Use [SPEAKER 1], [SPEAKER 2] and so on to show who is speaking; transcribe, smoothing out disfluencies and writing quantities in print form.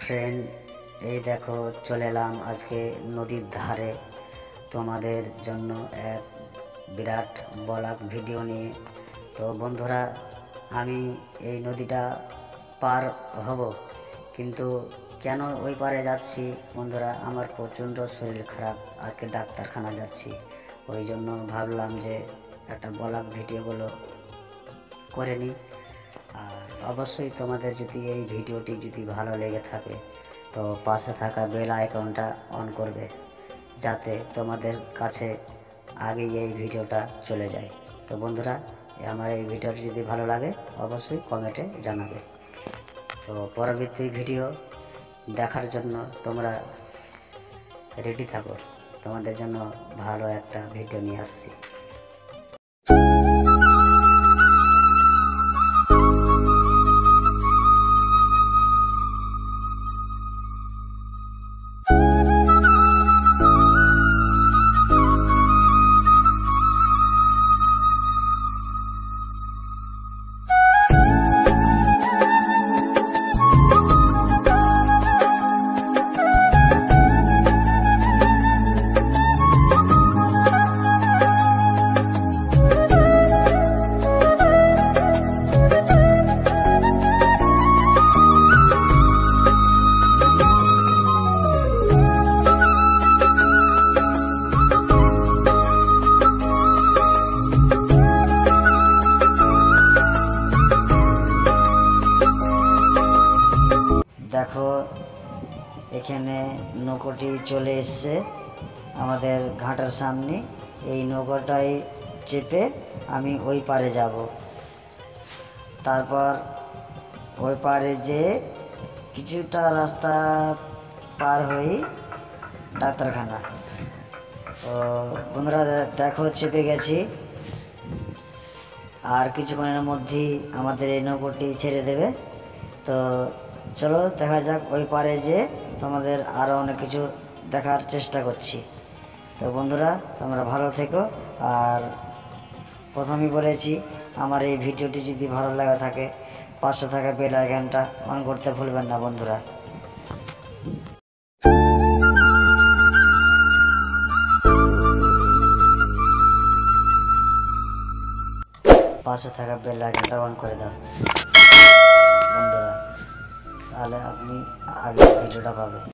[SPEAKER 1] Friend, এই দেখো চলে এলাম আজকে নদীর ধারে তোমাদের জন্য এক বিরাট ব্লগ ভিডিও নিয়ে। তো বন্ধুরা, আমি এই নদীটা পার হব, কিন্তু কেন ওই পারে যাচ্ছি বন্ধুরা, আমার প্রচণ্ড শরীর খারাপ, আজকে ডাক্তারখানা যাচ্ছি। ওই জন্য ভাবলাম যে একটা ব্লগ ভিডিওগুলো করে নিই। আর অবশ্যই তোমাদের যদি এই ভিডিওটি যদি ভালো লেগে থাকে তো পাশে থাকা বেল আইকনটা অন করবে, যাতে তোমাদের কাছে আগেই এই ভিডিওটা চলে যায়। তো বন্ধুরা, আমার এই ভিডিওটি যদি ভালো লাগে অবশ্যই কমেন্টে জানাবে। তো পরবর্তী ভিডিও দেখার জন্য তোমরা রেডি থাকো, তোমাদের জন্য ভালো একটা ভিডিও নিয়ে আসছি। দেখো এখানে নৌকোটি চলে এসছে আমাদের ঘাটের সামনে। এই নৌকোটায় চেপে আমি ওই পারে যাব, তারপর ওই পারে যে কিছুটা রাস্তা পার হই ডাক্তারখানা। তো বন্ধুরা দেখো চেপে গেছি, আর কিছুক্ষণের মধ্যেই আমাদের এই নৌকোটি ছেড়ে দেবে। তো চলো দেখা যাক ওই পারে যে তোমাদের আরও অনেক কিছু দেখার চেষ্টা করছি। তো বন্ধুরা, তোমরা ভালো থেকো। আর প্রথমেই বলেছি, আমার এই ভিডিওটি যদি ভালো লাগা থাকে পাশে থাকা বেল আইকনটা অন করতে ভুলবেন না বন্ধুরা। পাশে থাকা বেল আইকনটা অন করে দাও বন্ধুরা, তাহলে আপনি আগে ভিডিওটা পাবেন।